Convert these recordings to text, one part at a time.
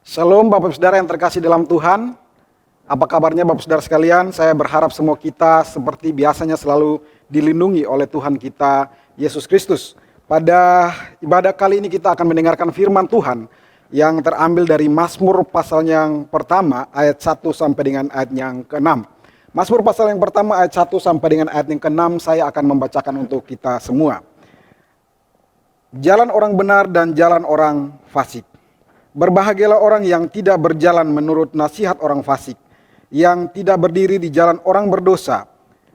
Shalom Bapak Saudara yang terkasih dalam Tuhan. Apa kabarnya Bapak Saudara sekalian? Saya berharap semua kita seperti biasanya selalu dilindungi oleh Tuhan kita Yesus Kristus. Pada ibadah kali ini kita akan mendengarkan firman Tuhan yang terambil dari Mazmur pasal yang pertama ayat 1 sampai dengan ayat yang ke-6. Mazmur pasal yang pertama ayat 1 sampai dengan ayat yang ke-6 saya akan membacakan untuk kita semua. Jalan orang benar dan jalan orang fasik. Berbahagialah orang yang tidak berjalan menurut nasihat orang fasik, yang tidak berdiri di jalan orang berdosa,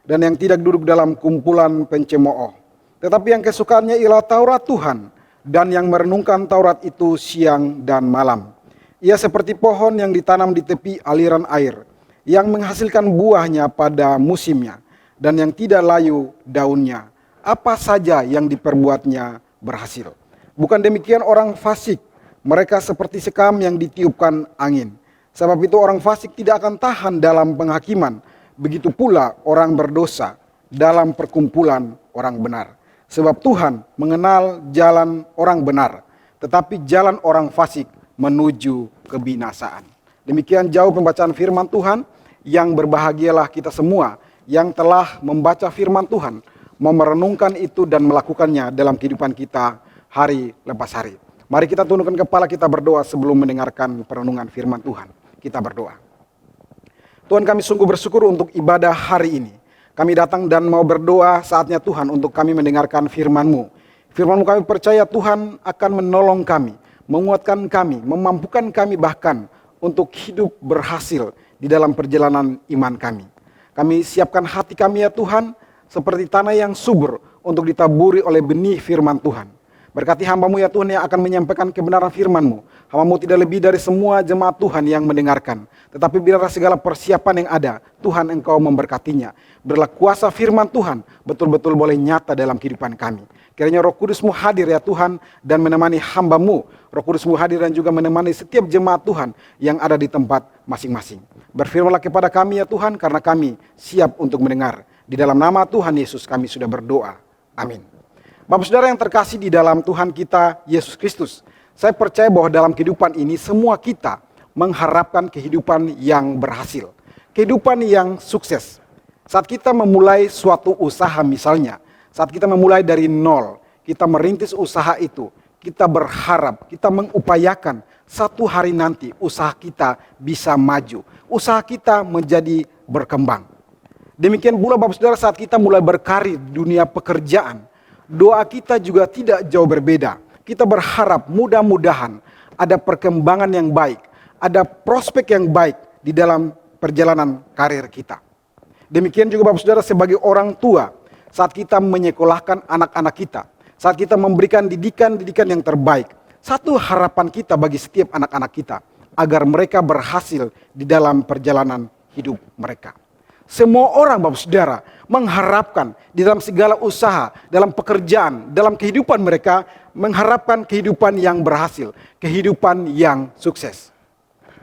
dan yang tidak duduk dalam kumpulan pencemooh. Tetapi yang kesukaannya ialah Taurat Tuhan, dan yang merenungkan Taurat itu siang dan malam. Ia seperti pohon yang ditanam di tepi aliran air, yang menghasilkan buahnya pada musimnya, dan yang tidak layu daunnya. Apa saja yang diperbuatnya berhasil. Bukan demikian orang fasik. Mereka seperti sekam yang ditiupkan angin. Sebab itu orang fasik tidak akan tahan dalam penghakiman. Begitu pula orang berdosa dalam perkumpulan orang benar. Sebab Tuhan mengenal jalan orang benar, tetapi jalan orang fasik menuju kebinasaan. Demikian jauh pembacaan firman Tuhan. Yang berbahagialah kita semua yang telah membaca firman Tuhan, memerenungkan itu dan melakukannya dalam kehidupan kita hari lepas hari. Mari kita tundukkan kepala, kita berdoa sebelum mendengarkan perenungan firman Tuhan. Kita berdoa. Tuhan, kami sungguh bersyukur untuk ibadah hari ini. Kami datang dan mau berdoa saatnya Tuhan untuk kami mendengarkan firman-Mu. Firman-Mu kami percaya Tuhan akan menolong kami, menguatkan kami, memampukan kami bahkan untuk hidup berhasil di dalam perjalanan iman kami. Kami siapkan hati kami ya Tuhan, seperti tanah yang subur untuk ditaburi oleh benih firman Tuhan. Berkati hamba-Mu ya Tuhan yang akan menyampaikan kebenaran firman-Mu. Hamba-Mu tidak lebih dari semua jemaat Tuhan yang mendengarkan. Tetapi biarlah segala persiapan yang ada, Tuhan Engkau memberkatinya. Biarlah kuasa firman Tuhan betul-betul boleh nyata dalam kehidupan kami. Kiranya Roh Kudus-Mu hadir ya Tuhan dan menemani hamba-Mu. Roh Kudus-Mu hadir dan juga menemani setiap jemaat Tuhan yang ada di tempat masing-masing. Berfirmanlah kepada kami ya Tuhan karena kami siap untuk mendengar. Di dalam nama Tuhan Yesus kami sudah berdoa. Amin. Bapak Saudara yang terkasih di dalam Tuhan kita Yesus Kristus, saya percaya bahwa dalam kehidupan ini semua kita mengharapkan kehidupan yang berhasil, kehidupan yang sukses. Saat kita memulai suatu usaha misalnya, saat kita memulai dari nol, kita merintis usaha itu, kita berharap, kita mengupayakan satu hari nanti usaha kita bisa maju, usaha kita menjadi berkembang. Demikian pula Bapak Saudara saat kita mulai berkarir di dunia pekerjaan, doa kita juga tidak jauh berbeda. Kita berharap mudah-mudahan ada perkembangan yang baik, ada prospek yang baik di dalam perjalanan karir kita. Demikian juga Bapak Saudara sebagai orang tua, saat kita menyekolahkan anak-anak kita, saat kita memberikan didikan yang terbaik, satu harapan kita bagi setiap anak-anak kita, agar mereka berhasil di dalam perjalanan hidup mereka. Semua orang Bapak Saudara mengharapkan di dalam segala usaha, dalam pekerjaan, dalam kehidupan mereka, mengharapkan kehidupan yang berhasil, kehidupan yang sukses.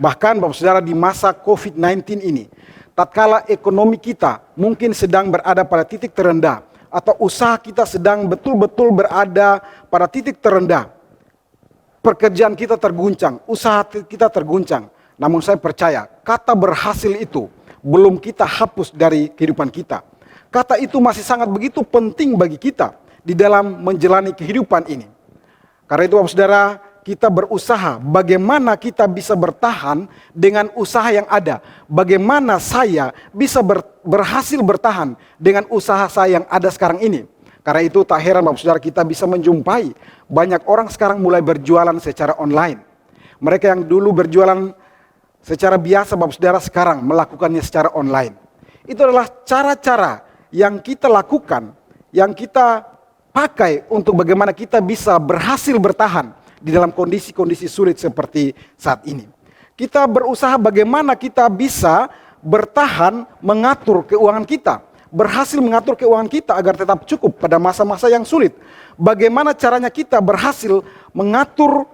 Bahkan Bapak Saudara di masa COVID-19 ini, tatkala ekonomi kita mungkin sedang berada pada titik terendah, atau usaha kita sedang betul-betul berada pada titik terendah, pekerjaan kita terguncang, usaha kita terguncang. Namun saya percaya kata berhasil itu belum kita hapus dari kehidupan kita. Kata itu masih sangat begitu penting bagi kita di dalam menjalani kehidupan ini. Karena itu Bapak Saudara, kita berusaha bagaimana kita bisa bertahan dengan usaha yang ada. Bagaimana saya bisa berhasil bertahan dengan usaha saya yang ada sekarang ini. Karena itu tak heran Bapak Saudara kita bisa menjumpai banyak orang sekarang mulai berjualan secara online. Mereka yang dulu berjualan secara biasa Bapak Saudara sekarang melakukannya secara online. Itu adalah cara-cara yang kita lakukan, yang kita pakai untuk bagaimana kita bisa berhasil bertahan di dalam kondisi-kondisi sulit seperti saat ini. Kita berusaha bagaimana kita bisa bertahan mengatur keuangan kita, berhasil mengatur keuangan kita agar tetap cukup pada masa-masa yang sulit. Bagaimana caranya kita berhasil mengatur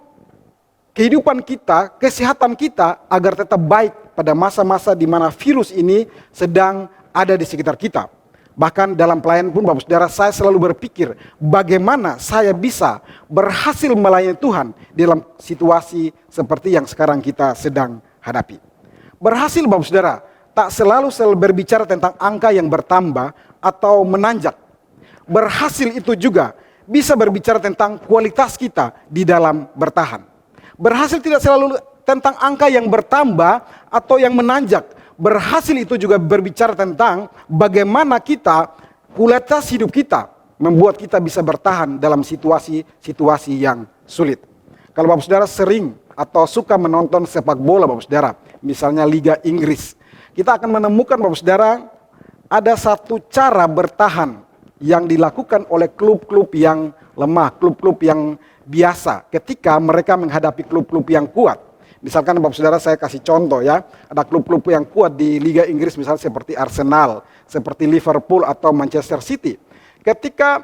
kehidupan kita, kesehatan kita agar tetap baik pada masa-masa di mana virus ini sedang ada di sekitar kita. Bahkan dalam pelayanan pun Bapak Saudara, saya selalu berpikir bagaimana saya bisa berhasil melayani Tuhan dalam situasi seperti yang sekarang kita sedang hadapi. Berhasil Bapak Saudara tak selalu berbicara tentang angka yang bertambah atau menanjak. Berhasil itu juga bisa berbicara tentang kualitas kita di dalam bertahan. Berhasil tidak selalu tentang angka yang bertambah atau yang menanjak. Berhasil itu juga berbicara tentang bagaimana kita, kualitas hidup kita membuat kita bisa bertahan dalam situasi-situasi yang sulit. Kalau Bapak Saudara sering atau suka menonton sepak bola Bapak Saudara, misalnya Liga Inggris, kita akan menemukan Bapak Saudara ada satu cara bertahan yang dilakukan oleh klub-klub yang lemah, klub-klub yang biasa ketika mereka menghadapi klub-klub yang kuat. Misalkan Bapak Saudara, saya kasih contoh ya, ada klub-klub yang kuat di Liga Inggris misalnya seperti Arsenal, seperti Liverpool atau Manchester City. Ketika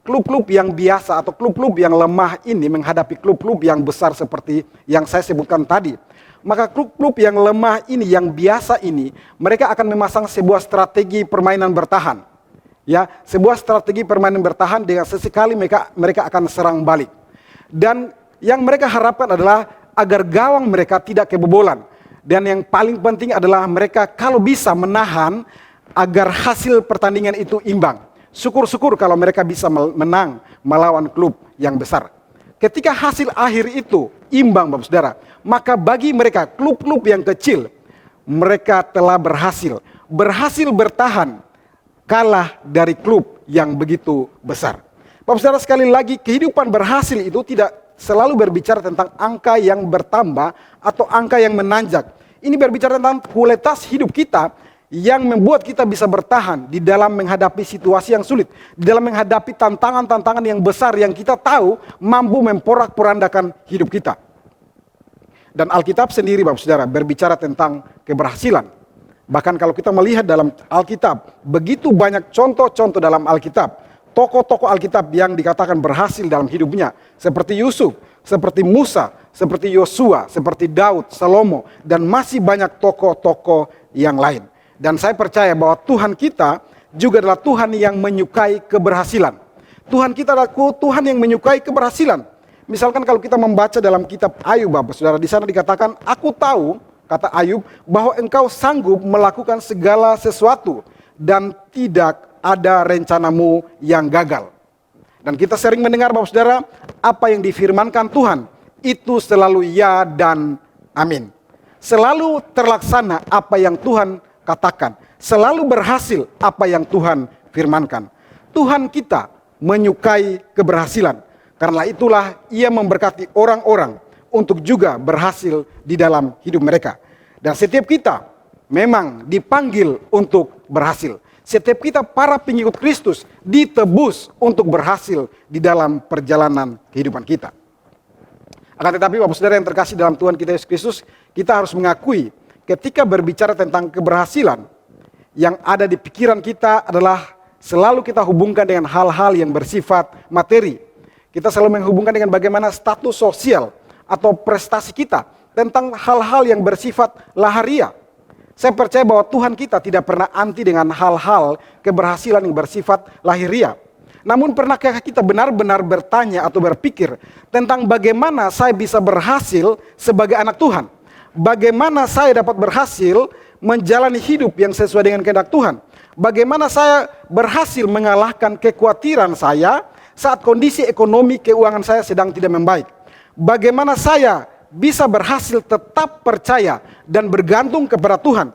klub-klub yang biasa atau klub-klub yang lemah ini menghadapi klub-klub yang besar seperti yang saya sebutkan tadi, maka klub-klub yang lemah ini, yang biasa ini, mereka akan memasang sebuah strategi permainan bertahan. Ya, sebuah strategi permainan bertahan dengan sesekali mereka akan serang balik. Dan yang mereka harapkan adalah agar gawang mereka tidak kebobolan. Dan yang paling penting adalah mereka kalau bisa menahan agar hasil pertandingan itu imbang. Syukur-syukur kalau mereka bisa menang melawan klub yang besar. Ketika hasil akhir itu imbang Bapak Saudara, maka bagi mereka klub-klub yang kecil, mereka telah berhasil bertahan kalah dari klub yang begitu besar. Bapak Saudara, sekali lagi kehidupan berhasil itu tidak selalu berbicara tentang angka yang bertambah atau angka yang menanjak. Ini berbicara tentang kualitas hidup kita yang membuat kita bisa bertahan di dalam menghadapi situasi yang sulit, di dalam menghadapi tantangan-tantangan yang besar yang kita tahu mampu memporak-porandakan hidup kita. Dan Alkitab sendiri Bapak Saudara berbicara tentang keberhasilan. Bahkan kalau kita melihat dalam Alkitab, begitu banyak contoh-contoh dalam Alkitab, tokoh-tokoh Alkitab yang dikatakan berhasil dalam hidupnya, seperti Yusuf, seperti Musa, seperti Yosua, seperti Daud, Salomo, dan masih banyak tokoh-tokoh yang lain. Dan saya percaya bahwa Tuhan kita juga adalah Tuhan yang menyukai keberhasilan. Tuhan kita adalah Tuhan yang menyukai keberhasilan. Misalkan kalau kita membaca dalam kitab Ayub Bapak Saudara, di sana dikatakan, aku tahu, kata Ayub, bahwa engkau sanggup melakukan segala sesuatu dan tidak ada rencanamu yang gagal. Dan kita sering mendengar Bapak Saudara, apa yang difirmankan Tuhan itu selalu ya dan amin. Selalu terlaksana apa yang Tuhan katakan, selalu berhasil apa yang Tuhan firmankan. Tuhan kita menyukai keberhasilan. Karena itulah ia memberkati orang-orang untuk juga berhasil di dalam hidup mereka. Dan setiap kita memang dipanggil untuk berhasil. Setiap kita para pengikut Kristus ditebus untuk berhasil di dalam perjalanan kehidupan kita. Akan tetapi Bapak Saudara yang terkasih dalam Tuhan kita Yesus Kristus, kita harus mengakui ketika berbicara tentang keberhasilan, yang ada di pikiran kita adalah selalu kita hubungkan dengan hal-hal yang bersifat materi. Kita selalu menghubungkan dengan bagaimana status sosial atau prestasi kita, tentang hal-hal yang bersifat lahiriah. Saya percaya bahwa Tuhan kita tidak pernah anti dengan hal-hal keberhasilan yang bersifat lahiriah. Namun pernahkah kita benar-benar bertanya atau berpikir tentang bagaimana saya bisa berhasil sebagai anak Tuhan? Bagaimana saya dapat berhasil menjalani hidup yang sesuai dengan kehendak Tuhan? Bagaimana saya berhasil mengalahkan kekhawatiran saya saat kondisi ekonomi keuangan saya sedang tidak membaik? Bagaimana saya bisa berhasil tetap percaya dan bergantung kepada Tuhan,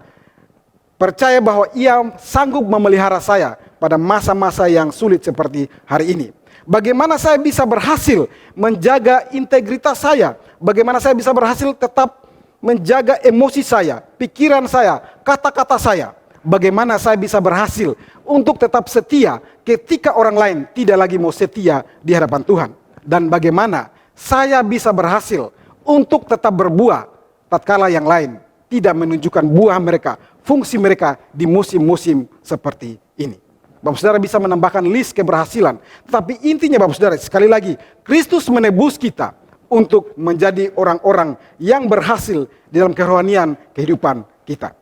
percaya bahwa Ia sanggup memelihara saya pada masa-masa yang sulit seperti hari ini. Bagaimana saya bisa berhasil menjaga integritas saya, bagaimana saya bisa berhasil tetap menjaga emosi saya, pikiran saya, kata-kata saya. Bagaimana saya bisa berhasil untuk tetap setia ketika orang lain tidak lagi mau setia di hadapan Tuhan. Dan bagaimana saya bisa berhasil untuk tetap berbuah tatkala yang lain tidak menunjukkan buah mereka, fungsi mereka di musim-musim seperti ini. Bapak Saudara bisa menambahkan list keberhasilan. Tapi intinya Bapak Saudara, sekali lagi, Kristus menebus kita untuk menjadi orang-orang yang berhasil di dalam kerohanian kehidupan kita.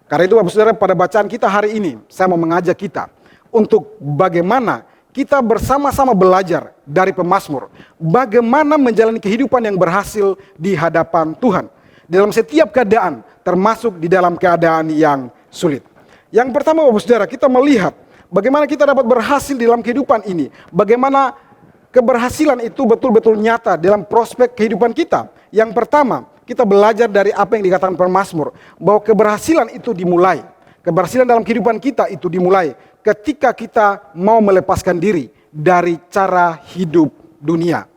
Karena itu Bapak Saudara, pada bacaan kita hari ini, saya mau mengajak kita untuk bagaimana kita bersama-sama belajar dari pemazmur, bagaimana menjalani kehidupan yang berhasil di hadapan Tuhan dalam setiap keadaan, termasuk di dalam keadaan yang sulit. Yang pertama, Bapak Saudara, kita melihat bagaimana kita dapat berhasil dalam kehidupan ini, bagaimana keberhasilan itu betul-betul nyata dalam prospek kehidupan kita. Yang pertama, kita belajar dari apa yang dikatakan pemazmur, bahwa keberhasilan itu dimulai. Keberhasilan dalam kehidupan kita itu dimulai ketika kita mau melepaskan diri dari cara hidup dunia.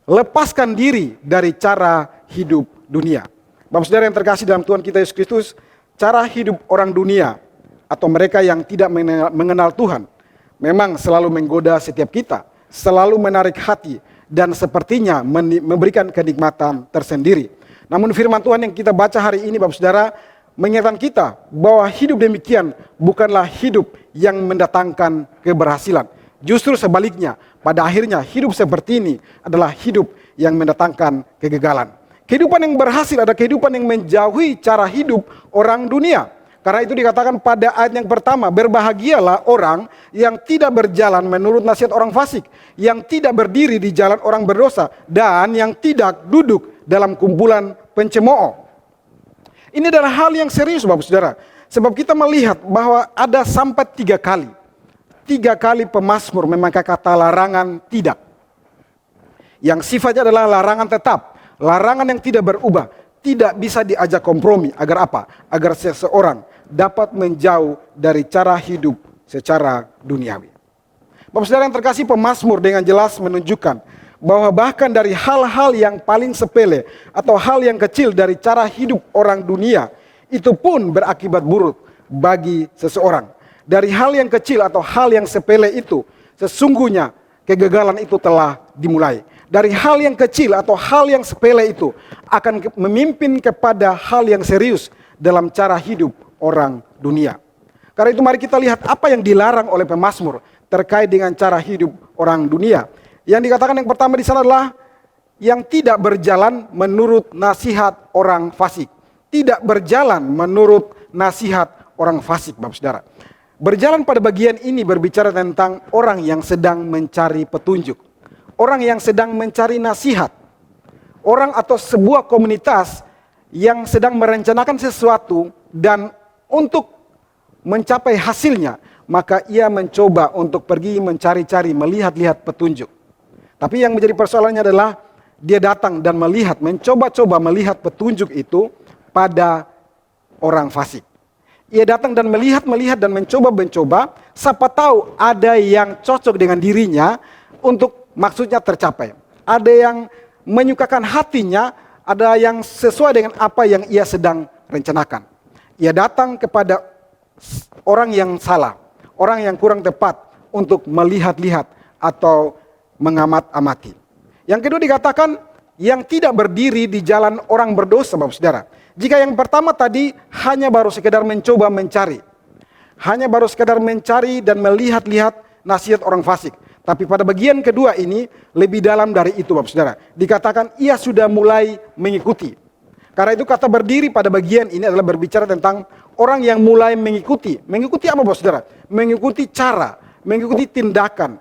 Lepaskan diri dari cara hidup dunia. Bapak Saudara yang terkasih dalam Tuhan kita Yesus Kristus, cara hidup orang dunia atau mereka yang tidak mengenal Tuhan memang selalu menggoda setiap kita, selalu menarik hati, dan sepertinya memberikan kenikmatan tersendiri. Namun firman Tuhan yang kita baca hari ini, Bapak Saudara, mengingatkan kita bahwa hidup demikian bukanlah hidup yang mendatangkan keberhasilan. Justru sebaliknya, pada akhirnya hidup seperti ini adalah hidup yang mendatangkan kegagalan. Kehidupan yang berhasil adalah kehidupan yang menjauhi cara hidup orang dunia. Karena itu dikatakan pada ayat yang pertama, berbahagialah orang yang tidak berjalan menurut nasihat orang fasik, yang tidak berdiri di jalan orang berdosa, dan yang tidak duduk dalam kumpulan pencemooh. Ini adalah hal yang serius, Bapak Saudara. Sebab kita melihat bahwa ada sampai 3 kali. 3 kali pemazmur memakai kata larangan tidak. Yang sifatnya adalah larangan tetap. Larangan yang tidak berubah. Tidak bisa diajak kompromi. Agar apa? Agar seseorang dapat menjauh dari cara hidup secara duniawi. Bapak Saudara yang terkasih, pemazmur dengan jelas menunjukkan bahwa bahkan dari hal-hal yang paling sepele atau hal yang kecil dari cara hidup orang dunia, itu pun berakibat buruk bagi seseorang. Dari hal yang kecil atau hal yang sepele itu, sesungguhnya kegagalan itu telah dimulai. Dari hal yang kecil atau hal yang sepele itu akan memimpin kepada hal yang serius dalam cara hidup orang dunia. Karena itu mari kita lihat apa yang dilarang oleh pemazmur terkait dengan cara hidup orang dunia. Yang dikatakan yang pertama di sana adalah yang tidak berjalan menurut nasihat orang fasik. Tidak berjalan menurut nasihat orang fasik, Bapak Saudara. Berjalan pada bagian ini berbicara tentang orang yang sedang mencari petunjuk. Orang yang sedang mencari nasihat. Orang atau sebuah komunitas yang sedang merencanakan sesuatu dan untuk mencapai hasilnya, maka ia mencoba untuk pergi mencari-cari, melihat-lihat petunjuk. Tapi yang menjadi persoalannya adalah dia datang dan melihat, mencoba-coba melihat petunjuk itu pada orang fasik. Ia datang dan melihat dan mencoba-mencoba, siapa tahu ada yang cocok dengan dirinya untuk maksudnya tercapai. Ada yang menyukakan hatinya, ada yang sesuai dengan apa yang ia sedang rencanakan. Ia datang kepada orang yang salah, orang yang kurang tepat untuk melihat-lihat atau mengamat-amati. Yang kedua dikatakan yang tidak berdiri di jalan orang berdosa, Bapak Saudara. Jika yang pertama tadi hanya baru sekedar mencoba mencari, hanya baru sekedar mencari dan melihat-lihat nasihat orang fasik. Tapi pada bagian kedua ini lebih dalam dari itu, Bapak Saudara. Dikatakan ia sudah mulai mengikuti. Karena itu kata berdiri pada bagian ini adalah berbicara tentang orang yang mulai mengikuti. Mengikuti apa, Bapak Saudara? Mengikuti cara, mengikuti tindakan,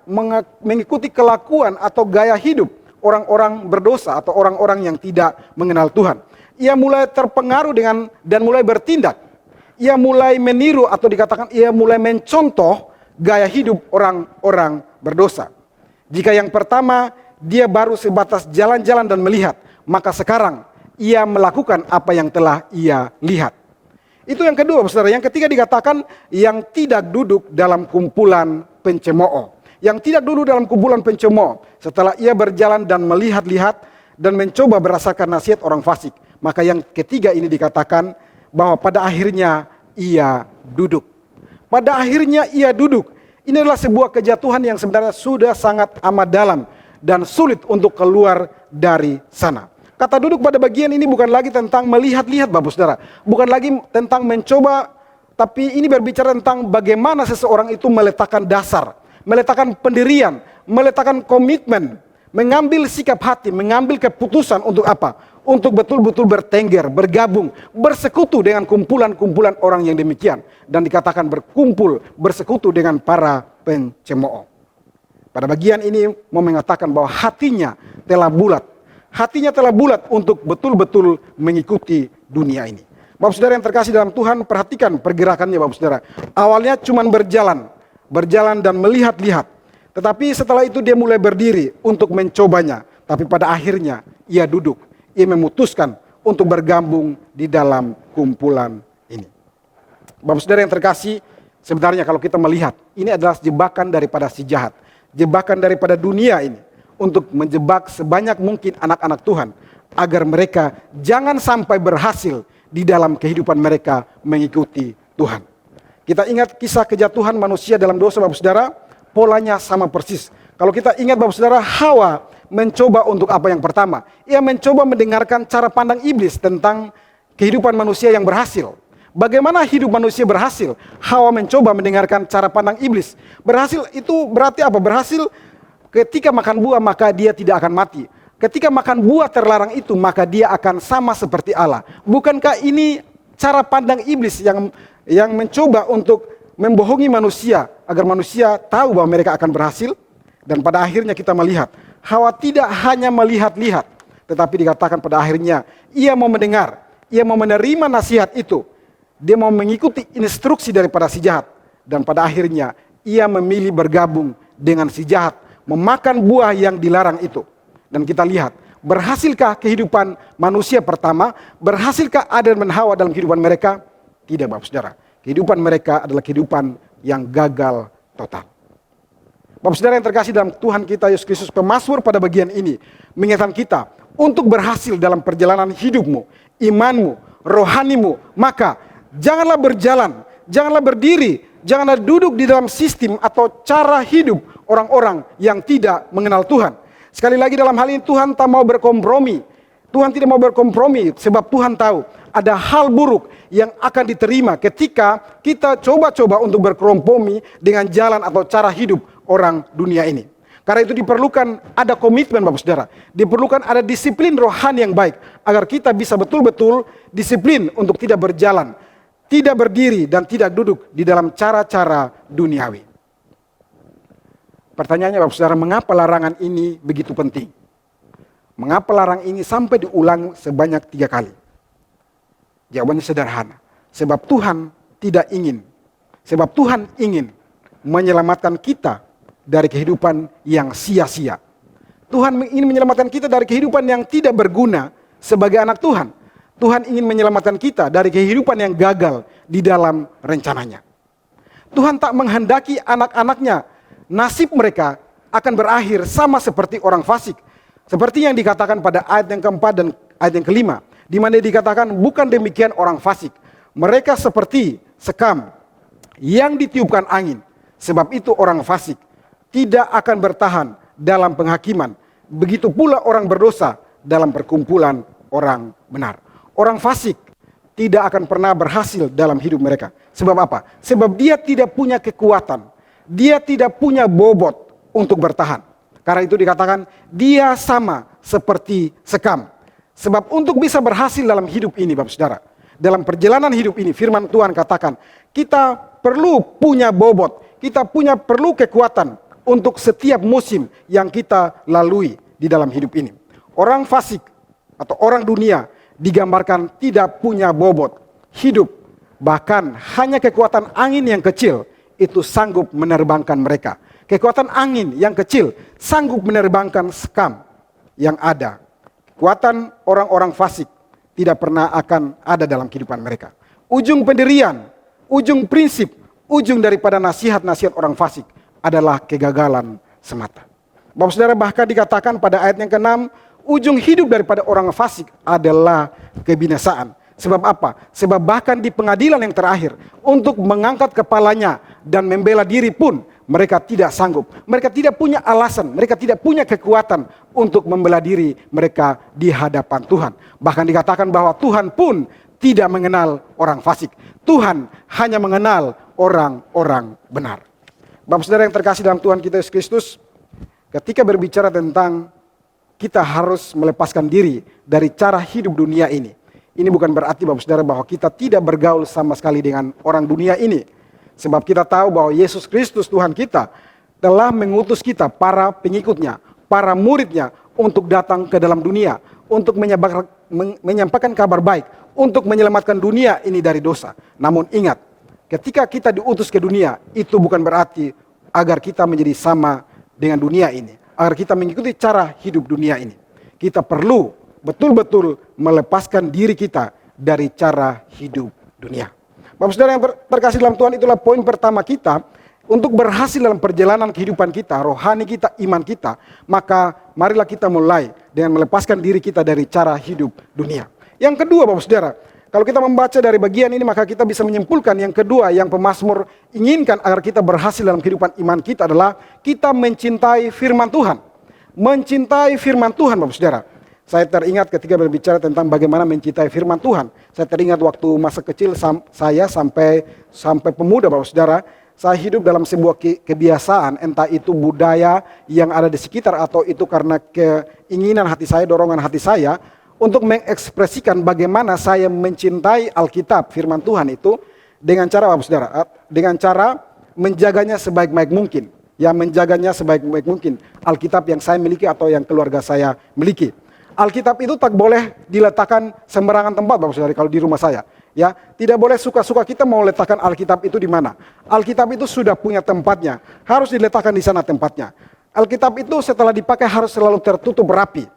mengikuti kelakuan atau gaya hidup orang-orang berdosa atau orang-orang yang tidak mengenal Tuhan. Ia mulai terpengaruh dengan dan mulai bertindak. Ia mulai meniru atau dikatakan ia mulai mencontoh gaya hidup orang-orang berdosa. Jika yang pertama dia baru sebatas jalan-jalan dan melihat, maka sekarang ia melakukan apa yang telah ia lihat. Itu yang kedua, Saudara. Yang ketiga dikatakan yang tidak duduk dalam kumpulan pencemooh. Yang tidak duduk dalam kumpulan pencemooh. Setelah ia berjalan dan melihat-lihat dan mencoba berasakan nasihat orang fasik, maka yang ketiga ini dikatakan bahwa pada akhirnya ia duduk. Pada akhirnya ia duduk. Ini adalah sebuah kejatuhan yang sebenarnya sudah sangat amat dalam dan sulit untuk keluar dari sana. Kata duduk pada bagian ini bukan lagi tentang melihat-lihat, Bapak Saudara. Bukan lagi tentang mencoba, tapi ini berbicara tentang bagaimana seseorang itu meletakkan dasar, meletakkan pendirian, meletakkan komitmen, mengambil sikap hati, mengambil keputusan untuk apa? untuk betul-betul bertengger, bergabung, bersekutu dengan kumpulan-kumpulan orang yang demikian. Dan dikatakan berkumpul, bersekutu dengan para pencemooh. Pada bagian ini mau mengatakan bahwa hatinya telah bulat. Hatinya telah bulat untuk betul-betul mengikuti dunia ini. Bapak saudara yang terkasih dalam Tuhan, perhatikan pergerakannya Bapak saudara. Awalnya cuma berjalan dan melihat-lihat. Tetapi setelah itu dia mulai berdiri untuk mencobanya. Tapi pada akhirnya ia duduk. Ia memutuskan untuk bergabung di dalam kumpulan ini. Bapak saudara yang terkasih, sebenarnya kalau kita melihat, ini adalah jebakan daripada si jahat. Jebakan daripada dunia ini. Untuk menjebak sebanyak mungkin anak-anak Tuhan. Agar mereka jangan sampai berhasil di dalam kehidupan mereka mengikuti Tuhan. Kita ingat kisah kejatuhan manusia dalam dosa Bapak saudara, polanya sama persis. Kalau kita ingat Bapak saudara, Hawa mencoba untuk apa yang pertama? Ia mencoba mendengarkan cara pandang iblis tentang kehidupan manusia yang berhasil. Bagaimana hidup manusia berhasil? Hawa mencoba mendengarkan cara pandang iblis. Berhasil itu berarti apa? Berhasil ketika makan buah maka dia tidak akan mati. Ketika makan buah terlarang itu maka dia akan sama seperti Allah. Bukankah ini cara pandang iblis yang mencoba untuk membohongi manusia agar manusia tahu bahwa mereka akan berhasil? Dan pada akhirnya kita melihat Hawa tidak hanya melihat-lihat, tetapi dikatakan pada akhirnya ia mau mendengar, ia mau menerima nasihat itu. Dia mau mengikuti instruksi daripada si jahat. Dan pada akhirnya ia memilih bergabung dengan si jahat, memakan buah yang dilarang itu. Dan kita lihat, berhasilkah kehidupan manusia pertama? Berhasilkah Adam dan Hawa dalam kehidupan mereka? Tidak Bapak saudara. Kehidupan mereka adalah kehidupan yang gagal total. Bapak saudara yang terkasih dalam Tuhan kita Yesus Kristus, pemazmur pada bagian ini mengingatkan kita untuk berhasil dalam perjalanan hidupmu, imanmu, rohanimu, maka janganlah berjalan, janganlah berdiri, janganlah duduk di dalam sistem atau cara hidup orang-orang yang tidak mengenal Tuhan. Sekali lagi dalam hal ini Tuhan tak mau berkompromi. Tuhan tidak mau berkompromi sebab Tuhan tahu ada hal buruk yang akan diterima ketika kita coba-coba untuk berkompromi dengan jalan atau cara hidup orang dunia ini. Karena itu diperlukan ada komitmen Bapak saudara. Diperlukan ada disiplin rohani yang baik. Agar kita bisa betul-betul disiplin untuk tidak berjalan, tidak berdiri dan tidak duduk di dalam cara-cara duniawi. Pertanyaannya Bapak saudara, mengapa larangan ini begitu penting? Mengapa larangan ini sampai diulang sebanyak 3 kali? Jawabannya sederhana. Sebab Tuhan tidak ingin. Sebab Tuhan ingin menyelamatkan kita dari kehidupan yang sia-sia. Tuhan ingin menyelamatkan kita dari kehidupan yang tidak berguna sebagai anak Tuhan. Tuhan ingin menyelamatkan kita dari kehidupan yang gagal di dalam rencananya. Tuhan tak menghendaki anak-anaknya, nasib mereka akan berakhir sama seperti orang fasik. Seperti yang dikatakan pada ayat yang keempat dan ayat yang kelima. Di mana dikatakan bukan demikian orang fasik. Mereka seperti sekam yang ditiupkan angin. Sebab itu orang fasik tidak akan bertahan dalam penghakiman. Begitu pula orang berdosa dalam perkumpulan orang benar. Orang fasik tidak akan pernah berhasil dalam hidup mereka. Sebab apa? Sebab dia tidak punya kekuatan. Dia tidak punya bobot untuk bertahan. Karena itu dikatakan dia sama seperti sekam. Sebab untuk bisa berhasil dalam hidup ini Bapak saudara, dalam perjalanan hidup ini firman Tuhan katakan kita perlu punya bobot, kita perlu kekuatan untuk setiap musim yang kita lalui di dalam hidup ini. Orang fasik atau orang dunia digambarkan tidak punya bobot hidup, bahkan hanya kekuatan angin yang kecil itu sanggup menerbangkan mereka. Kekuatan angin yang kecil sanggup menerbangkan sekam yang ada. Kekuatan orang-orang fasik tidak pernah akan ada dalam kehidupan mereka. Ujung pendirian, ujung prinsip, ujung daripada nasihat-nasihat orang fasik adalah kegagalan semata. Bapak saudara, bahkan dikatakan pada ayat yang ke-6, ujung hidup daripada orang fasik adalah kebinasaan. Sebab apa? Sebab bahkan di pengadilan yang terakhir, untuk mengangkat kepalanya dan membela diri pun mereka tidak sanggup. Mereka tidak punya alasan, mereka tidak punya kekuatan untuk membela diri mereka di hadapan Tuhan. Bahkan dikatakan bahwa Tuhan pun tidak mengenal orang fasik. Tuhan hanya mengenal orang-orang benar. Bapak saudara yang terkasih dalam Tuhan kita Yesus Kristus, ketika berbicara tentang kita harus melepaskan diri dari cara hidup dunia ini. Ini bukan berarti Bapak Saudara bahwa kita tidak bergaul sama sekali dengan orang dunia ini. Sebab kita tahu bahwa Yesus Kristus Tuhan kita telah mengutus kita, para pengikutnya, para muridnya, untuk datang ke dalam dunia, untuk menyampaikan kabar baik, untuk menyelamatkan dunia ini dari dosa. Namun ingat, ketika kita diutus ke dunia, itu bukan berarti agar kita menjadi sama dengan dunia ini, agar kita mengikuti cara hidup dunia ini. Kita perlu betul-betul melepaskan diri kita dari cara hidup dunia. Bapak Saudara yang terkasih dalam Tuhan, itulah poin pertama kita. Untuk berhasil dalam perjalanan kehidupan kita, rohani kita, iman kita, maka marilah kita mulai dengan melepaskan diri kita dari cara hidup dunia. Yang kedua Bapak Saudara, kalau kita membaca dari bagian ini, maka kita bisa menyimpulkan yang kedua yang pemazmur inginkan agar kita berhasil dalam kehidupan iman kita adalah kita mencintai firman Tuhan. Mencintai firman Tuhan Bapak Saudara. Saya teringat ketika berbicara tentang bagaimana mencintai firman Tuhan. Saya teringat waktu masa kecil saya sampai pemuda Bapak Saudara. Saya hidup dalam sebuah kebiasaan, entah itu budaya yang ada di sekitar atau itu karena keinginan hati saya, dorongan hati saya untuk mengekspresikan bagaimana saya mencintai Alkitab, firman Tuhan itu dengan cara Bapak Saudara, dengan cara menjaganya sebaik-baik mungkin. Ya, menjaganya sebaik-baik mungkin Alkitab yang saya miliki atau yang keluarga saya miliki. Alkitab itu tak boleh diletakkan sembarangan tempat Bapak Saudara kalau di rumah saya. Ya, tidak boleh suka-suka kita mau letakkan Alkitab itu di mana. Alkitab itu sudah punya tempatnya, harus diletakkan di sana tempatnya. Alkitab itu setelah dipakai harus selalu tertutup rapi.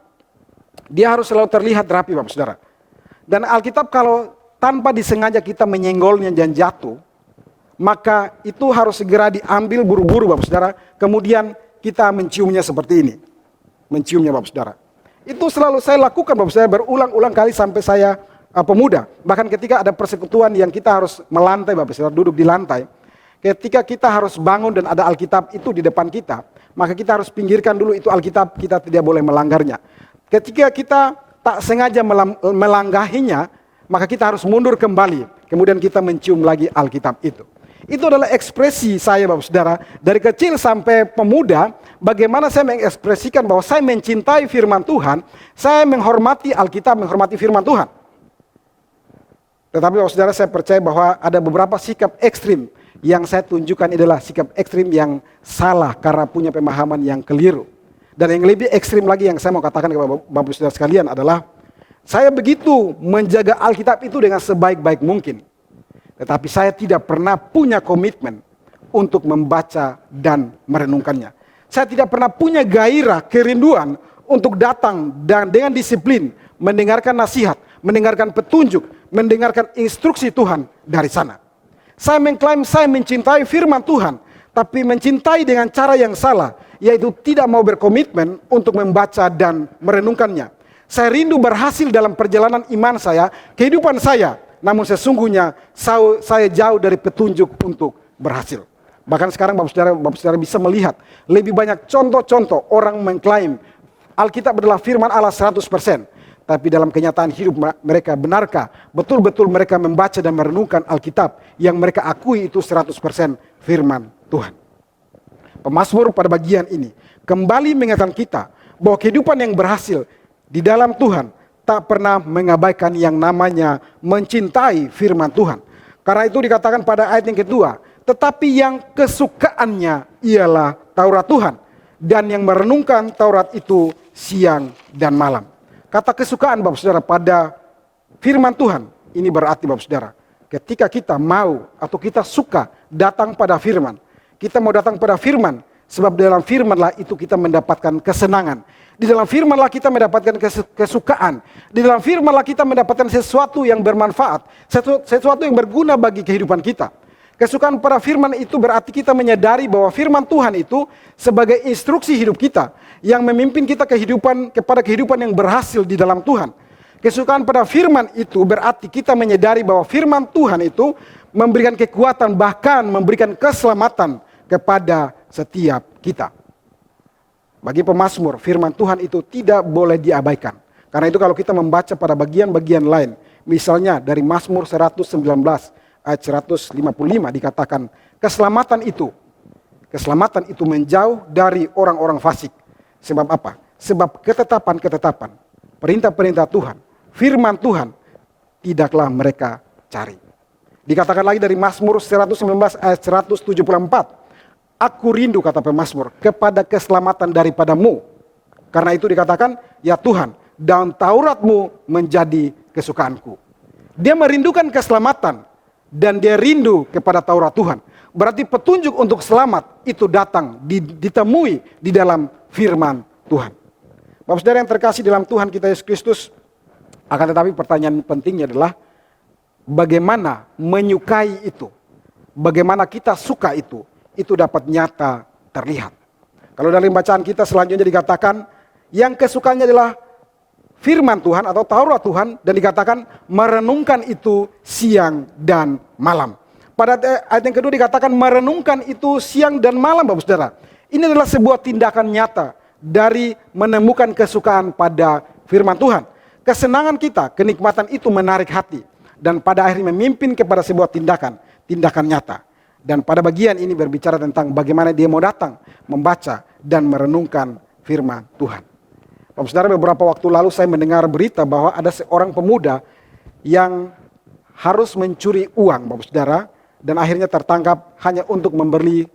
Dia harus selalu terlihat rapi Bapak Saudara. Dan Alkitab kalau tanpa disengaja kita menyenggolnya dan jatuh, maka itu harus segera diambil buru-buru Bapak Saudara. Kemudian kita menciumnya seperti ini. Menciumnya Bapak Saudara. Itu selalu saya lakukan Bapak Saudara berulang-ulang kali sampai saya pemuda. Bahkan ketika ada persekutuan yang kita harus melantai Bapak Saudara, duduk di lantai. Ketika kita harus bangun dan ada Alkitab itu di depan kita, maka kita harus pinggirkan dulu itu Alkitab, kita tidak boleh melanggarnya. Ketika kita tak sengaja melanggahinya, maka kita harus mundur kembali. Kemudian kita mencium lagi Alkitab itu. Itu adalah ekspresi saya Bapak Saudara, dari kecil sampai pemuda, bagaimana saya mengekspresikan bahwa saya mencintai firman Tuhan, saya menghormati Alkitab, menghormati firman Tuhan. Tetapi Bapak Saudara, saya percaya bahwa ada beberapa sikap ekstrim yang saya tunjukkan adalah sikap ekstrim yang salah karena punya pemahaman yang keliru. Dan yang lebih ekstrim lagi yang saya mau katakan kepada Bapak Saudara sekalian adalah saya begitu menjaga Alkitab itu dengan sebaik-baik mungkin. Tetapi saya tidak pernah punya komitmen untuk membaca dan merenungkannya. Saya tidak pernah punya gairah, kerinduan untuk datang dan dengan disiplin mendengarkan nasihat, mendengarkan petunjuk, mendengarkan instruksi Tuhan dari sana. Saya mengklaim saya mencintai firman Tuhan, tapi mencintai dengan cara yang salah, yaitu tidak mau berkomitmen untuk membaca dan merenungkannya. Saya rindu berhasil dalam perjalanan iman saya, kehidupan saya, namun sesungguhnya saya jauh dari petunjuk untuk berhasil. Bahkan sekarang Bapak Saudara bisa melihat lebih banyak contoh-contoh orang mengklaim Alkitab adalah firman Allah 100%. Tapi dalam kenyataan hidup mereka, benarkah betul-betul mereka membaca dan merenungkan Alkitab yang mereka akui itu 100% firman Tuhan? Pemazmur pada bagian ini kembali mengingatkan kita bahwa kehidupan yang berhasil di dalam Tuhan tak pernah mengabaikan yang namanya mencintai firman Tuhan. Karena itu dikatakan pada ayat yang kedua, tetapi yang kesukaannya ialah Taurat Tuhan, dan yang merenungkan Taurat itu siang dan malam. Kata kesukaan Bapak Saudara pada firman Tuhan, ini berarti Bapak Saudara, ketika kita mau atau kita suka datang pada firman, kita mau datang pada firman, sebab dalam firmanlah itu kita mendapatkan kesenangan. Di dalam firmanlah kita mendapatkan kesukaan. Di dalam firmanlah kita mendapatkan sesuatu yang bermanfaat, sesuatu yang berguna bagi kehidupan kita. Kesukaan pada firman itu berarti kita menyadari bahwa firman Tuhan itu sebagai instruksi hidup kita yang memimpin kita kepada kehidupan yang berhasil di dalam Tuhan. Kesukaan pada firman itu berarti kita menyadari bahwa firman Tuhan itu memberikan kekuatan, bahkan memberikan keselamatan kepada setiap kita. Bagi pemazmur, firman Tuhan itu tidak boleh diabaikan. Karena itu kalau kita membaca pada bagian-bagian lain, misalnya dari Mazmur 119 ayat 155 dikatakan, keselamatan itu menjauh dari orang-orang fasik. Sebab apa? Sebab ketetapan-ketetapan, perintah-perintah Tuhan, firman Tuhan, tidaklah mereka cari. Dikatakan lagi dari Mazmur 119 ayat 174. Aku rindu, kata pemazmur, kepada keselamatan daripadamu. Karena itu dikatakan, ya Tuhan, dalam Tauratmu menjadi kesukaanku. Dia merindukan keselamatan dan dia rindu kepada Taurat Tuhan. Berarti petunjuk untuk selamat itu datang, ditemui di dalam firman Tuhan. Bapak saudara yang terkasih dalam Tuhan kita Yesus Kristus, akan tetapi pertanyaan pentingnya adalah bagaimana menyukai itu? Bagaimana kita suka itu dapat nyata terlihat. Kalau dalam bacaan kita selanjutnya dikatakan yang kesukaannya adalah firman Tuhan atau Taurat Tuhan, dan dikatakan merenungkan itu siang dan malam. Pada ayat yang kedua dikatakan merenungkan itu siang dan malam, Bapak Saudara. Ini adalah sebuah tindakan nyata dari menemukan kesukaan pada firman Tuhan. Kesenangan kita, kenikmatan itu menarik hati dan pada akhirnya memimpin kepada sebuah tindakan nyata. Dan pada bagian ini berbicara tentang bagaimana dia mau datang, membaca dan merenungkan firman Tuhan. Bapak Saudara, beberapa waktu lalu saya mendengar berita bahwa ada seorang pemuda yang harus mencuri uang, Bapak Saudara, dan akhirnya tertangkap hanya untuk membeli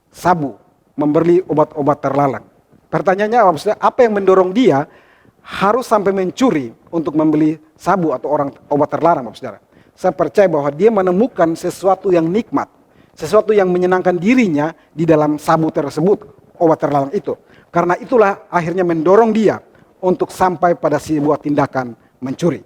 sabu, membeli obat-obat terlarang. Pertanyaannya, Bapak Saudara, apa yang mendorong dia harus sampai mencuri untuk membeli sabu atau obat terlarang, Bapak Saudara? Saya percaya bahwa dia menemukan sesuatu yang nikmat, sesuatu yang menyenangkan dirinya di dalam sabu tersebut, obat terlarang itu. Karena itulah akhirnya mendorong dia untuk sampai pada sebuah tindakan mencuri.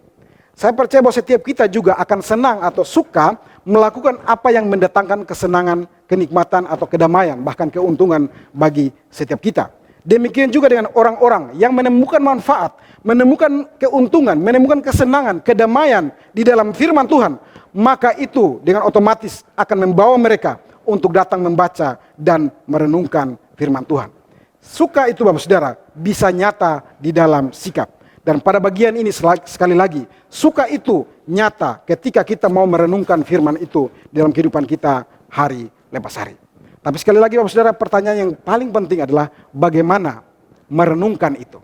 Saya percaya bahwa setiap kita juga akan senang atau suka melakukan apa yang mendatangkan kesenangan, kenikmatan atau kedamaian, bahkan keuntungan bagi setiap kita. Demikian juga dengan orang-orang yang menemukan manfaat, menemukan keuntungan, menemukan kesenangan, kedamaian di dalam firman Tuhan, maka itu dengan otomatis akan membawa mereka untuk datang membaca dan merenungkan firman Tuhan. Suka itu, Bapak Saudara, bisa nyata di dalam sikap. Dan pada bagian ini sekali lagi, suka itu nyata ketika kita mau merenungkan firman itu dalam kehidupan kita hari lepas hari. Tapi sekali lagi, Bapak Saudara, pertanyaan yang paling penting adalah bagaimana merenungkan itu.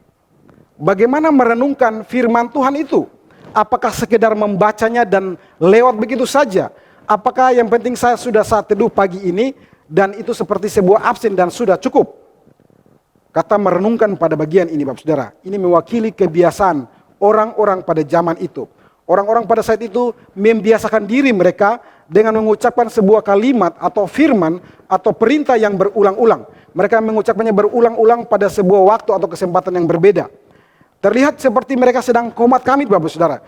Bagaimana merenungkan firman Tuhan itu? Apakah sekedar membacanya dan lewat begitu saja? Apakah yang penting saya sudah saat teduh pagi ini dan itu seperti sebuah absen dan sudah cukup? Kata merenungkan pada bagian ini, Bapak Saudara, ini mewakili kebiasaan orang-orang pada zaman itu. Orang-orang pada saat itu membiasakan diri mereka dengan mengucapkan sebuah kalimat atau firman atau perintah yang berulang-ulang. Mereka mengucapkannya berulang-ulang pada sebuah waktu atau kesempatan yang berbeda. Terlihat seperti mereka sedang komat kamit, Bapak Saudara.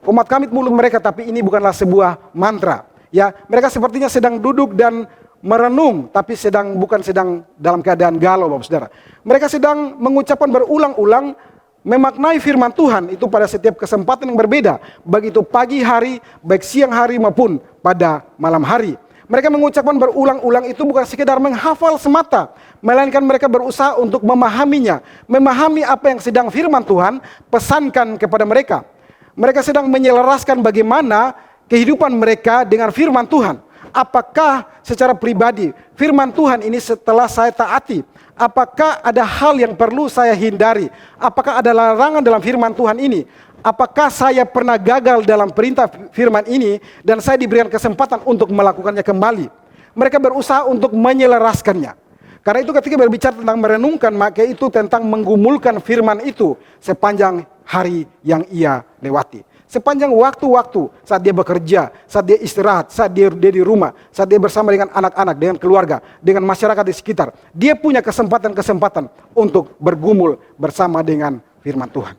Komat kamit mulut mereka, tapi ini bukanlah sebuah mantra. Ya, mereka sepertinya sedang duduk dan merenung, tapi bukan sedang dalam keadaan galau, Bapak Saudara. Mereka sedang mengucapkan berulang-ulang, memaknai firman Tuhan itu pada setiap kesempatan yang berbeda, baik itu pagi hari, baik siang hari maupun pada malam hari. Mereka mengucapkan berulang-ulang itu bukan sekedar menghafal semata, melainkan mereka berusaha untuk memahaminya, memahami apa yang sedang firman Tuhan pesankan kepada mereka. Mereka sedang menyelaraskan bagaimana kehidupan mereka dengan firman Tuhan. Apakah secara pribadi firman Tuhan ini setelah saya taati, apakah ada hal yang perlu saya hindari? Apakah ada larangan dalam firman Tuhan ini? Apakah saya pernah gagal dalam perintah firman ini dan saya diberikan kesempatan untuk melakukannya kembali? Mereka berusaha untuk menyelaraskannya. Karena itu ketika berbicara tentang merenungkan, maka itu tentang menggumulkan firman itu sepanjang hari yang ia lewati. Sepanjang waktu-waktu saat dia bekerja, saat dia istirahat, saat dia di rumah, saat dia bersama dengan anak-anak, dengan keluarga, dengan masyarakat di sekitar. Dia punya kesempatan-kesempatan untuk bergumul bersama dengan firman Tuhan.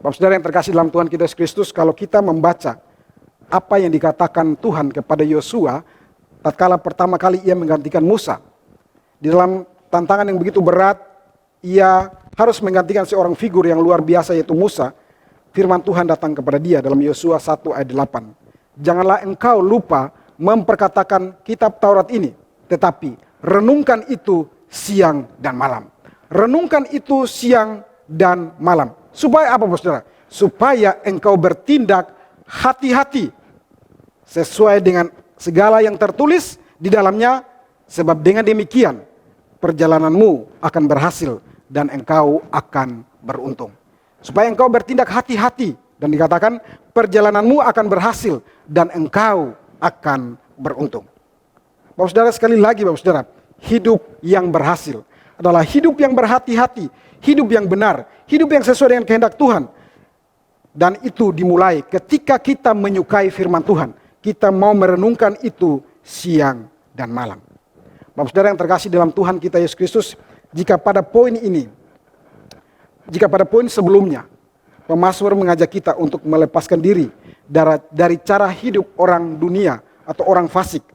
Bapak Saudara yang terkasih dalam Tuhan kita Yesus Kristus, kalau kita membaca apa yang dikatakan Tuhan kepada Yosua, tatkala pertama kali ia menggantikan Musa, di dalam tantangan yang begitu berat, ia harus menggantikan seorang figur yang luar biasa yaitu Musa. Firman Tuhan datang kepada dia dalam Yosua 1 ayat 8. Janganlah engkau lupa memperkatakan kitab Taurat ini, tetapi renungkan itu siang dan malam. Renungkan itu siang dan malam. Supaya apa, Saudara? Supaya engkau bertindak hati-hati sesuai dengan segala yang tertulis di dalamnya, sebab dengan demikian perjalananmu akan berhasil dan engkau akan beruntung. Supaya engkau bertindak hati-hati dan dikatakan perjalananmu akan berhasil dan engkau akan beruntung. Bapak saudara, sekali lagi Bapak saudara, hidup yang berhasil adalah hidup yang berhati-hati, hidup yang benar, hidup yang sesuai dengan kehendak Tuhan. Dan itu dimulai ketika kita menyukai firman Tuhan. Kita mau merenungkan itu siang dan malam. Bapak saudara yang terkasih dalam Tuhan kita Yesus Kristus, jika pada poin sebelumnya pemazmur mengajak kita untuk melepaskan diri dari cara hidup orang dunia atau orang fasik,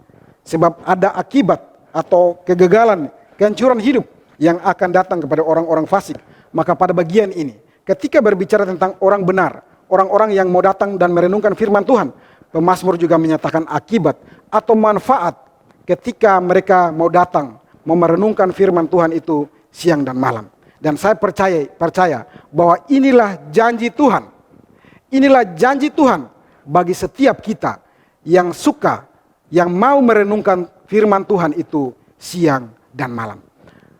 sebab ada akibat atau kegagalan, kehancuran hidup yang akan datang kepada orang-orang fasik. Maka pada bagian ini, ketika berbicara tentang orang benar, orang-orang yang mau datang dan merenungkan firman Tuhan, pemazmur juga menyatakan akibat atau manfaat ketika mereka mau datang, mau merenungkan firman Tuhan itu siang dan malam. Dan saya percaya bahwa inilah janji Tuhan. Inilah janji Tuhan bagi setiap kita yang suka, yang mau merenungkan firman Tuhan itu siang dan malam.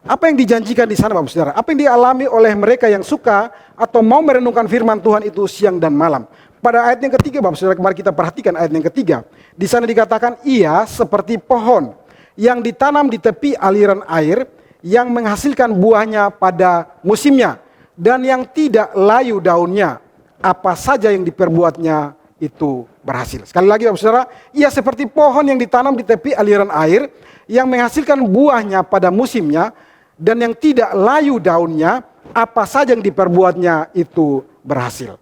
Apa yang dijanjikan di sana Bapak Saudara? Apa yang dialami oleh mereka yang suka atau mau merenungkan firman Tuhan itu siang dan malam? Pada ayat yang ketiga Bapak Saudara, kemarin kita perhatikan ayat yang ketiga. Di sana dikatakan ia seperti pohon yang ditanam di tepi aliran air, yang menghasilkan buahnya pada musimnya, dan yang tidak layu daunnya, apa saja yang diperbuatnya itu berhasil. Sekali lagi Bapak Saudara, ia seperti pohon yang ditanam di tepi aliran air, yang menghasilkan buahnya pada musimnya, dan yang tidak layu daunnya, apa saja yang diperbuatnya itu berhasil.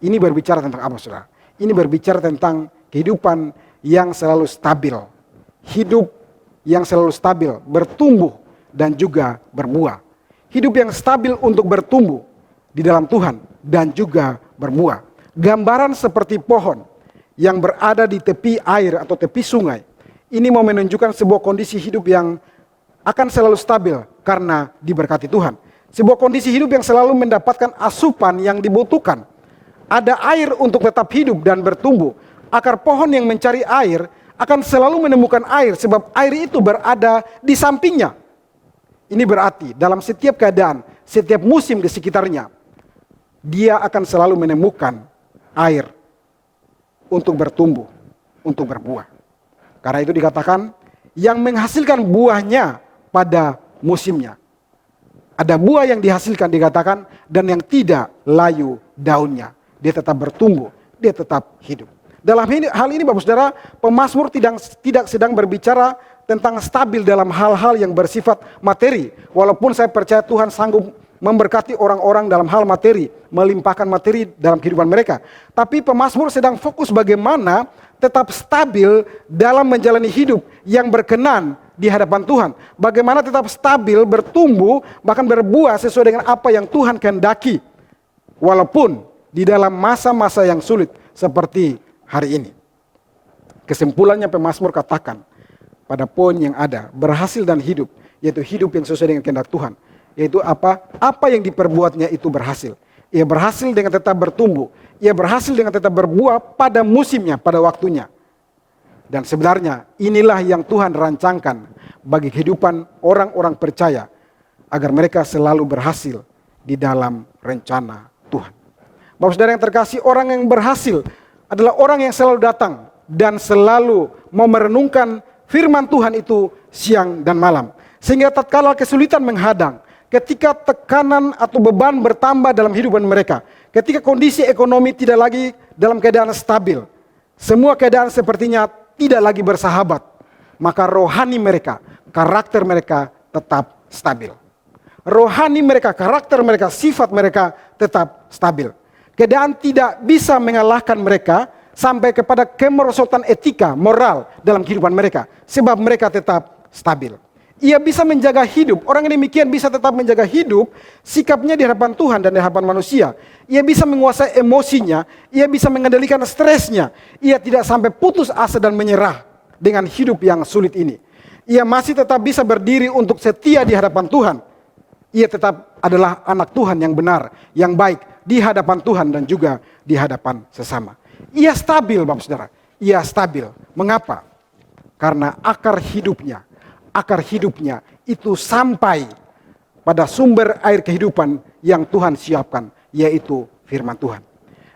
Ini berbicara tentang apa saudara? Ini berbicara tentang kehidupan yang selalu stabil. Hidup yang selalu stabil, bertumbuh dan juga berbuah. Hidup yang stabil untuk bertumbuh di dalam Tuhan dan juga berbuah. Gambaran seperti pohon yang berada di tepi air atau tepi sungai. Ini mau menunjukkan sebuah kondisi hidup yang akan selalu stabil karena diberkati Tuhan. Sebuah kondisi hidup yang selalu mendapatkan asupan yang dibutuhkan. Ada air untuk tetap hidup dan bertumbuh. Akar pohon yang mencari air akan selalu menemukan air sebab air itu berada di sampingnya. Ini berarti dalam setiap keadaan, setiap musim di sekitarnya, dia akan selalu menemukan air untuk bertumbuh, untuk berbuah. Karena itu dikatakan yang menghasilkan buahnya pada musimnya. Ada buah yang dihasilkan dikatakan dan yang tidak layu daunnya. Dia tetap bertumbuh, dia tetap hidup. Dalam hal ini Bapak Saudara, pemazmur tidak sedang berbicara tentang stabil dalam hal-hal yang bersifat materi. Walaupun saya percaya Tuhan sanggup memberkati orang-orang dalam hal materi, melimpahkan materi dalam kehidupan mereka. Tapi pemazmur sedang fokus bagaimana tetap stabil dalam menjalani hidup yang berkenan di hadapan Tuhan. Bagaimana tetap stabil, bertumbuh, bahkan berbuah sesuai dengan apa yang Tuhan kehendaki. Walaupun di dalam masa-masa yang sulit seperti hari ini. Kesimpulannya pemazmur katakan pada poin yang ada, berhasil dan hidup, yaitu hidup yang sesuai dengan kehendak Tuhan. Yaitu apa? Apa yang diperbuatnya itu berhasil. Ia berhasil dengan tetap bertumbuh. Ia berhasil dengan tetap berbuah pada musimnya, pada waktunya. Dan sebenarnya inilah yang Tuhan rancangkan bagi kehidupan orang-orang percaya agar mereka selalu berhasil di dalam rencana Tuhan. Bapak saudara yang terkasih, orang yang berhasil adalah orang yang selalu datang dan selalu mau merenungkan firman Tuhan itu siang dan malam. Sehingga tatkala kesulitan menghadang, ketika tekanan atau beban bertambah dalam kehidupan mereka, ketika kondisi ekonomi tidak lagi dalam keadaan stabil, semua keadaan sepertinya tidak lagi bersahabat, maka rohani mereka, karakter mereka tetap stabil. Rohani mereka, karakter mereka, sifat mereka tetap stabil. Keadaan tidak bisa mengalahkan mereka sampai kepada kemerosotan etika, moral dalam kehidupan mereka. Sebab mereka tetap stabil. Ia bisa menjaga hidup. Orang yang demikian bisa tetap menjaga hidup, sikapnya di hadapan Tuhan dan di hadapan manusia. Ia bisa menguasai emosinya, ia bisa mengendalikan stresnya. Ia tidak sampai putus asa dan menyerah dengan hidup yang sulit ini. Ia masih tetap bisa berdiri untuk setia di hadapan Tuhan. Ia tetap adalah anak Tuhan yang benar, yang baik di hadapan Tuhan dan juga di hadapan sesama. Ia stabil Bapak Saudara. Ia stabil. Mengapa? Karena akar hidupnya itu sampai pada sumber air kehidupan yang Tuhan siapkan, yaitu firman Tuhan.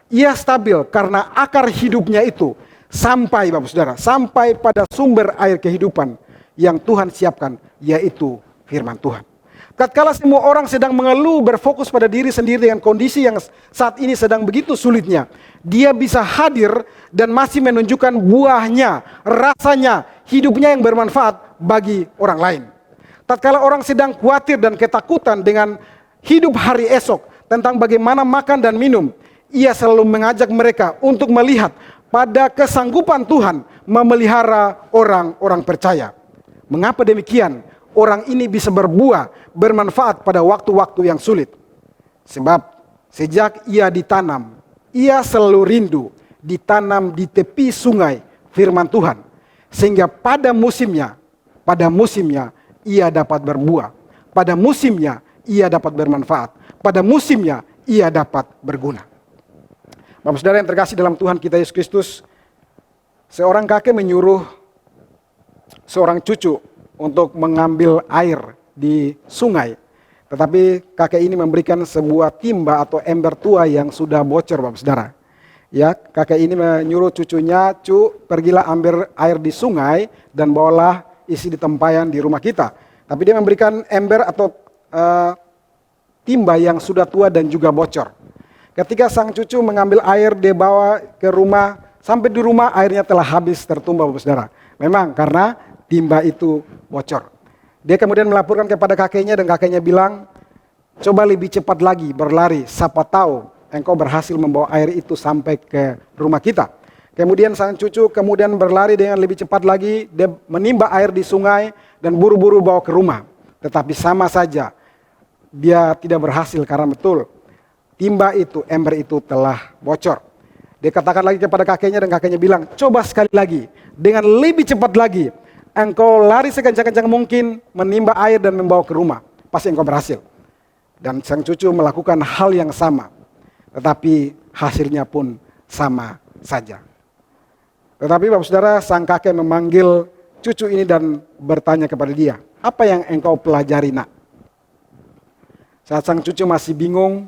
Ia stabil karena akar hidupnya itu sampai, Bapak Saudara, sampai pada sumber air kehidupan yang Tuhan siapkan, yaitu firman Tuhan. Tatkala semua orang sedang mengeluh, berfokus pada diri sendiri dengan kondisi yang saat ini sedang begitu sulitnya, dia bisa hadir dan masih menunjukkan buahnya, rasanya, hidupnya yang bermanfaat bagi orang lain. Tatkala orang sedang khawatir dan ketakutan dengan hidup hari esok, tentang bagaimana makan dan minum, ia selalu mengajak mereka untuk melihat pada kesanggupan Tuhan memelihara orang-orang percaya. Mengapa demikian? Orang ini bisa berbuah, bermanfaat pada waktu-waktu yang sulit. Sebab sejak ia ditanam, ia selalu rindu ditanam di tepi sungai firman Tuhan. Sehingga pada musimnya ia dapat berbuah. Pada musimnya ia dapat bermanfaat. Pada musimnya ia dapat berguna. Bapak Saudara yang terkasih dalam Tuhan kita Yesus Kristus, seorang kakek menyuruh seorang cucu untuk mengambil air di sungai. Tetapi kakek ini memberikan sebuah timba atau ember tua yang sudah bocor, Bapak Saudara. Ya, kakek ini menyuruh cucunya, pergilah ambil air di sungai dan bawalah isi di tempayan di rumah kita. Tapi dia memberikan ember atau timba yang sudah tua dan juga bocor. Ketika sang cucu mengambil air, dia bawa ke rumah, sampai di rumah airnya telah habis tertumbah, Bapak Saudara. Memang karena timba itu bocor. Dia kemudian melaporkan kepada kakeknya dan kakeknya bilang, coba lebih cepat lagi berlari, siapa tahu engkau berhasil membawa air itu sampai ke rumah kita. Kemudian sang cucu kemudian berlari dengan lebih cepat lagi, dia menimba air di sungai dan buru-buru bawa ke rumah. Tetapi sama saja, dia tidak berhasil karena betul timba itu, ember itu telah bocor. Dia katakan lagi kepada kakeknya dan kakeknya bilang, coba sekali lagi, dengan lebih cepat lagi, engkau lari sekencang-kencang mungkin, menimba air dan membawa ke rumah. Pasti engkau berhasil. Dan sang cucu melakukan hal yang sama. Tetapi hasilnya pun sama saja. Tetapi Bapak Saudara, sang kakek memanggil cucu ini dan bertanya kepada dia, apa yang engkau pelajari, nak? Saat sang cucu masih bingung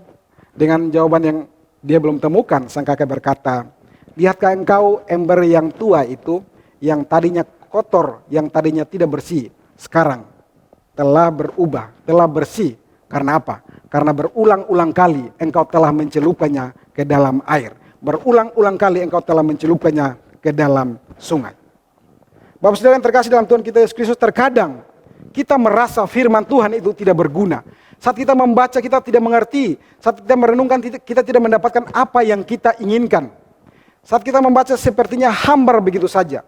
dengan jawaban yang dia belum temukan, sang kakek berkata, lihatkah engkau ember yang tua itu, yang tadinya kotor, yang tadinya tidak bersih, sekarang telah berubah, telah bersih. Karena apa? Karena berulang-ulang kali engkau telah mencelupkannya ke dalam air. Berulang-ulang kali engkau telah mencelupkannya ke dalam sungai. Bapak Saudara yang terkasih dalam Tuhan kita Yesus Kristus, terkadang kita merasa firman Tuhan itu tidak berguna. Saat kita membaca kita tidak mengerti. Saat kita merenungkan kita tidak mendapatkan apa yang kita inginkan. Saat kita membaca sepertinya hambar begitu saja.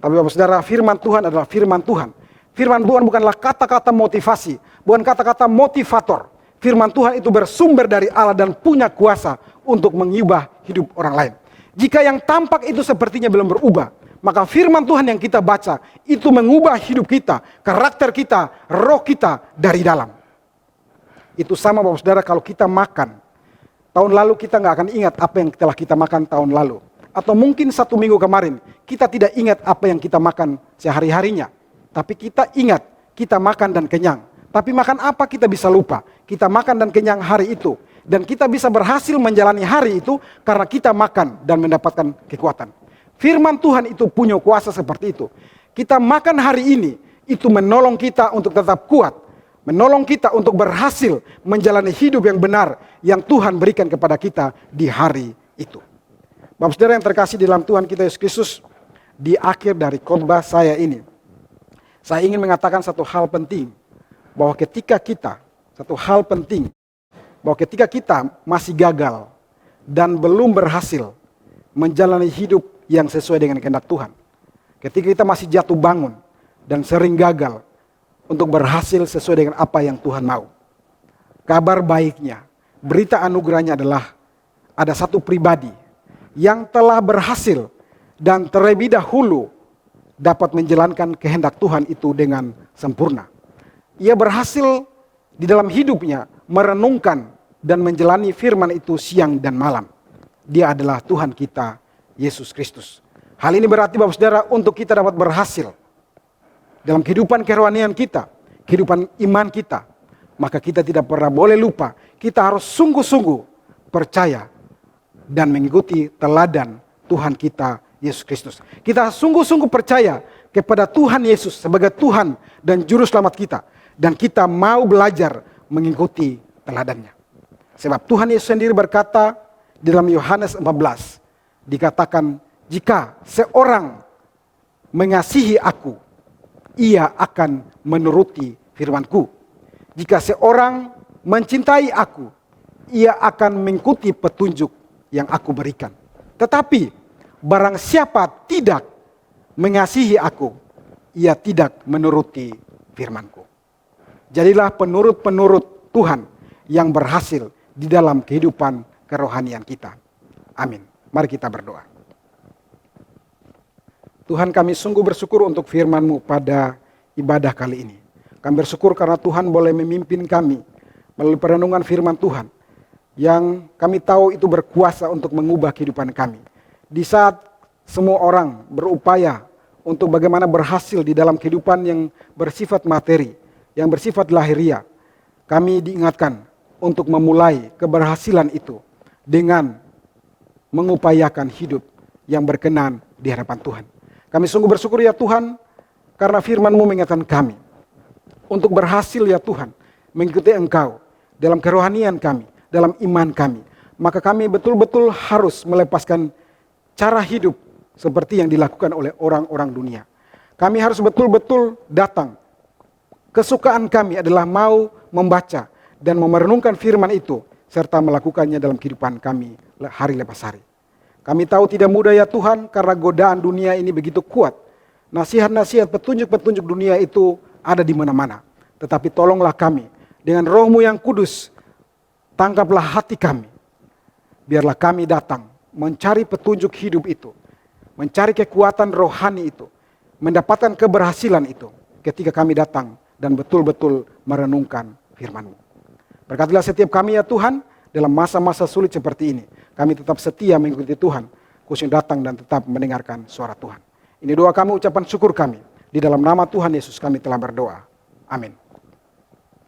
Tapi Bapak Saudara, firman Tuhan adalah firman Tuhan. Firman Tuhan bukanlah kata-kata motivasi, bukan kata-kata motivator. Firman Tuhan itu bersumber dari Allah dan punya kuasa untuk mengubah hidup orang lain. Jika yang tampak itu sepertinya belum berubah, maka firman Tuhan yang kita baca itu mengubah hidup kita, karakter kita, roh kita dari dalam. Itu sama Bapak Saudara kalau kita makan. Tahun lalu kita nggak akan ingat apa yang telah kita makan tahun lalu. Atau mungkin 1 minggu kemarin, kita tidak ingat apa yang kita makan sehari-harinya. Tapi kita ingat, kita makan dan kenyang. Tapi makan apa kita bisa lupa. Kita makan dan kenyang hari itu. Dan kita bisa berhasil menjalani hari itu karena kita makan dan mendapatkan kekuatan. Firman Tuhan itu punya kuasa seperti itu. Kita makan hari ini, itu menolong kita untuk tetap kuat. Menolong kita untuk berhasil menjalani hidup yang benar yang Tuhan berikan kepada kita di hari itu. Bapak Saudara yang terkasih di dalam Tuhan kita Yesus Kristus, di akhir dari khotbah saya ini, saya ingin mengatakan satu hal penting, bahwa ketika kita masih gagal dan belum berhasil menjalani hidup yang sesuai dengan kehendak Tuhan, ketika kita masih jatuh bangun dan sering gagal untuk berhasil sesuai dengan apa yang Tuhan mau, kabar baiknya, berita anugerahnya adalah ada satu pribadi yang telah berhasil dan terlebih dahulu dapat menjalankan kehendak Tuhan itu dengan sempurna. Ia berhasil di dalam hidupnya merenungkan dan menjalani firman itu siang dan malam. Dia adalah Tuhan kita, Yesus Kristus. Hal ini berarti Bapak Saudara untuk kita dapat berhasil dalam kehidupan kerohanian kita. kehidupan iman kita, maka kita tidak pernah boleh lupa. Kita harus sungguh-sungguh percaya dan mengikuti teladan Tuhan kita Yesus Kristus. Kita sungguh-sungguh percaya kepada Tuhan Yesus sebagai Tuhan dan Juru Selamat kita. Dan kita mau belajar mengikuti teladannya. Sebab Tuhan Yesus sendiri berkata di dalam Yohanes 14, dikatakan, jika seorang mengasihi aku, ia akan menuruti firman-Ku. Jika seorang mencintai aku, ia akan mengikuti petunjuk yang aku berikan. Tetapi barang siapa tidak mengasihi aku, ia tidak menuruti firman-Ku. Jadilah penurut-penurut Tuhan yang berhasil di dalam kehidupan kerohanian kita. Amin. Mari kita berdoa. Tuhan, kami sungguh bersyukur untuk firman-Mu pada ibadah kali ini. Kami bersyukur karena Tuhan boleh memimpin kami melalui perenungan firman Tuhan yang kami tahu itu berkuasa untuk mengubah kehidupan kami. Di saat semua orang berupaya untuk bagaimana berhasil di dalam kehidupan yang bersifat materi, yang bersifat lahiriah, kami diingatkan untuk memulai keberhasilan itu dengan mengupayakan hidup yang berkenan di hadapan Tuhan. Kami sungguh bersyukur ya Tuhan, karena firman-Mu mengingatkan kami untuk berhasil ya Tuhan, mengikuti Engkau dalam kerohanian kami, dalam iman kami. Maka kami betul-betul harus melepaskan cara hidup seperti yang dilakukan oleh orang-orang dunia. Kami harus betul-betul datang. Kesukaan kami adalah mau membaca dan merenungkan firman itu, serta melakukannya dalam kehidupan kami hari lepas hari. Kami tahu tidak mudah ya Tuhan, karena godaan dunia ini begitu kuat. Nasihat-nasihat, petunjuk-petunjuk dunia itu ada di mana-mana. Tetapi tolonglah kami, dengan Roh-Mu yang kudus, tangkaplah hati kami. Biarlah kami datang, mencari petunjuk hidup itu, mencari kekuatan rohani itu, mendapatkan keberhasilan itu, ketika kami datang dan betul-betul merenungkan firman-Mu. Berkatilah setiap kami ya Tuhan, dalam masa-masa sulit seperti ini. Kami tetap setia mengikuti Tuhan, khususnya datang dan tetap mendengarkan suara Tuhan. Ini doa kami, ucapan syukur kami. Di dalam nama Tuhan Yesus kami telah berdoa. Amin.